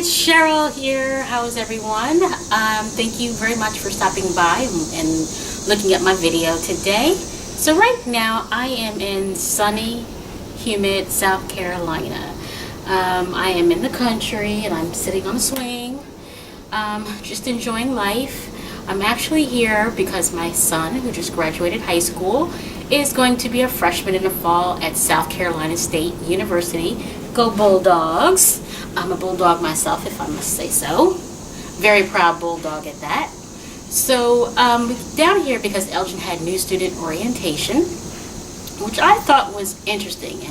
Cheryl here. How is everyone? Thank you very much for stopping by and looking at my video today. So right now I am in sunny, humid South Carolina. I am in the country and I'm sitting on a swing, just enjoying life. I'm actually here because my son, who just graduated high school, is going to be a freshman in the fall at South Carolina State University. Go Bulldogs! I'm a Bulldog myself, if I must say so. Very proud Bulldog at that. So down here because Elgin had new student orientation, which I thought was interesting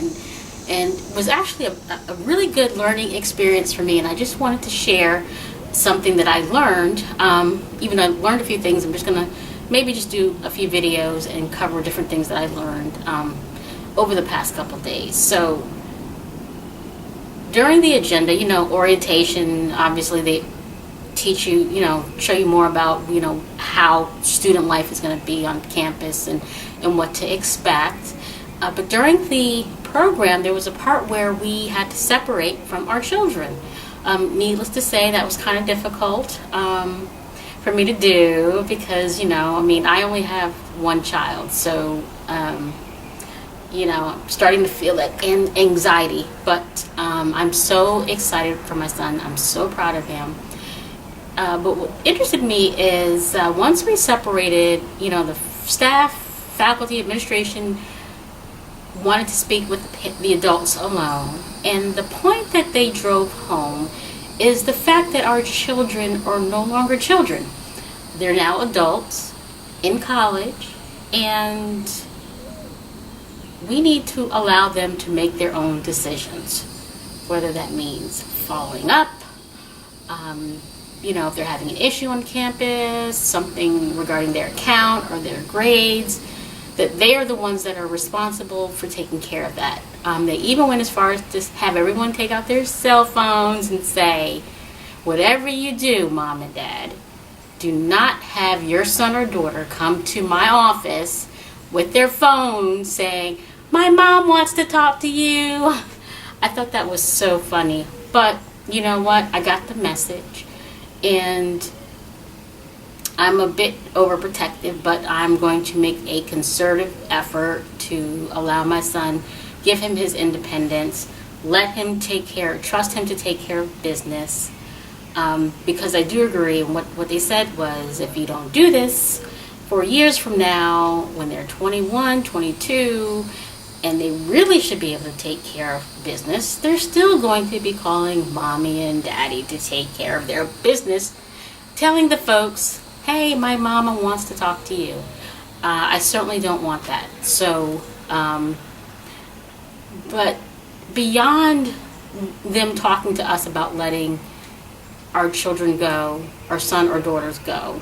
and was actually a really good learning experience for me, and I just wanted to share something that I learned. Even though I learned a few things, I'm just going to maybe just do a few videos and cover different things that I learned over the past couple days. So during the agenda, orientation, obviously they teach you, show you more about, how student life is going to be on campus and what to expect. But during the program, there was a part where we had to separate from our children. Needless to say, that was kind of difficult for me to do because, I only have one child, so I'm starting to feel that anxiety, but I'm so excited for my son. I'm so proud of him. But what interested me is once we separated, the staff, faculty, administration wanted to speak with the adults alone. And the point that they drove home is the fact that our children are no longer children. They're now adults in college, and we need to allow them to make their own decisions, whether that means following up, if they're having an issue on campus, something regarding their account or their grades, that they are the ones that are responsible for taking care of that. They even went as far as to have everyone take out their cell phones and say, whatever you do, Mom and Dad, do not have your son or daughter come to my office with their phone saying, my mom wants to talk to you. I thought that was so funny. But you know what? I got the message. And I'm a bit overprotective, but I'm going to make a concerted effort to allow my son, give him his independence, let him trust him to take care of business. Because I do agree, and what they said was, if you don't do this, 4 years from now, when they're 21, 22, and they really should be able to take care of business, they're still going to be calling mommy and daddy to take care of their business, telling the folks, hey, my mama wants to talk to you. I certainly don't want that. So, but beyond them talking to us about letting our children go, our son or daughters go,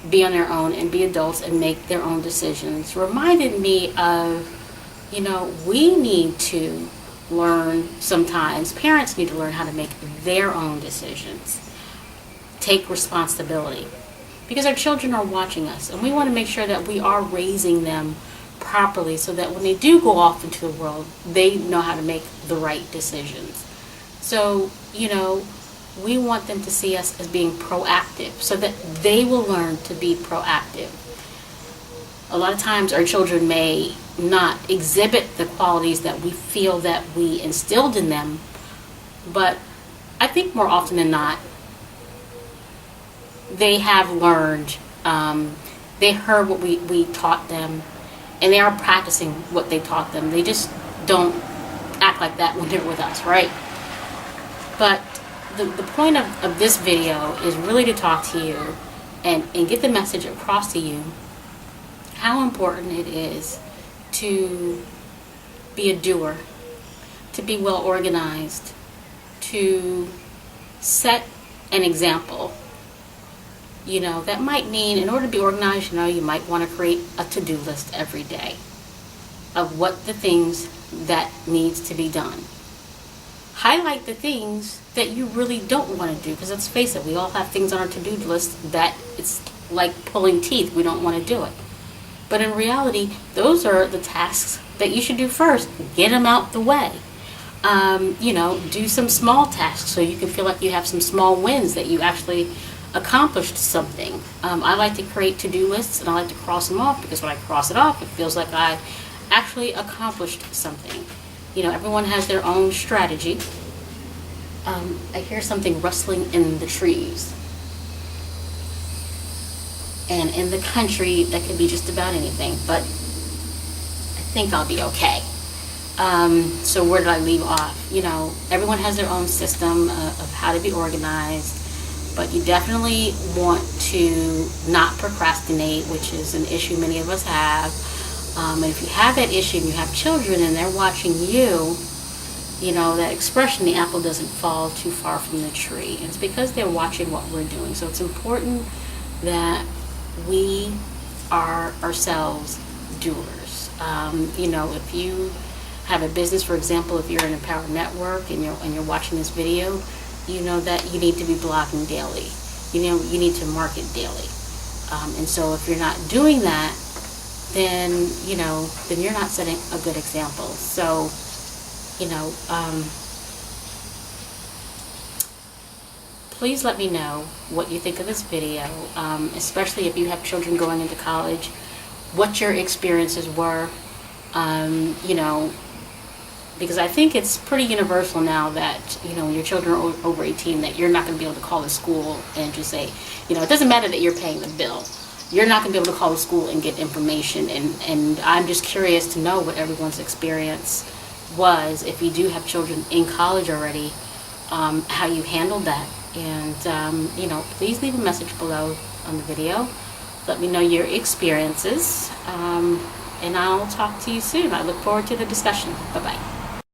be on their own and be adults and make their own decisions, reminded me of, we need to learn sometimes, parents need to learn how to make their own decisions, take responsibility, because our children are watching us, and we want to make sure that we are raising them properly so that when they do go off into the world, they know how to make the right decisions. So, we want them to see us as being proactive so that they will learn to be proactive. A lot of times our children may not exhibit the qualities that we feel that we instilled in them, but I think more often than not, they have learned, they heard what we taught them, and they are practicing what they taught them. They just don't act like that when they're with us, right? But the point of this video is really to talk to you and get the message across to you how important it is to be a doer, to be well organized, to set an example. That might mean, in order to be organized, you might want to create a to-do list every day of what the things that needs to be done. Highlight the things that you really don't want to do, because let's face it, we all have things on our to-do list that it's like pulling teeth. We don't want to do it. But in reality, those are the tasks that you should do first. Get them out the way. Do some small tasks so you can feel like you have some small wins that you actually accomplished something. I like to create to-do lists, and I like to cross them off, because when I cross it off, it feels like I actually accomplished something. Everyone has their own strategy. I hear something rustling in the trees. And in the country, that could be just about anything, but I think I'll be okay. So where did I leave off? Everyone has their own system of how to be organized, but you definitely want to not procrastinate, which is an issue many of us have. And if you have that issue and you have children and they're watching you, that expression, the apple doesn't fall too far from the tree. And it's because they're watching what we're doing. So it's important that we are ourselves doers. If you have a business, for example, if you're in a power network and you're watching this video, you know that you need to be blogging daily. You need to market daily. And so if you're not doing that, then you're not setting a good example. So, please let me know what you think of this video, especially if you have children going into college, what your experiences were, because I think it's pretty universal now that, when your children are over 18, that you're not going to be able to call the school and just say, it doesn't matter that you're paying the bill. You're not going to be able to call the school and get information. And I'm just curious to know what everyone's experience was, if you do have children in college already, how you handled that. And, please leave a message below on the video. Let me know your experiences. And I'll talk to you soon. I look forward to the discussion. Bye-bye.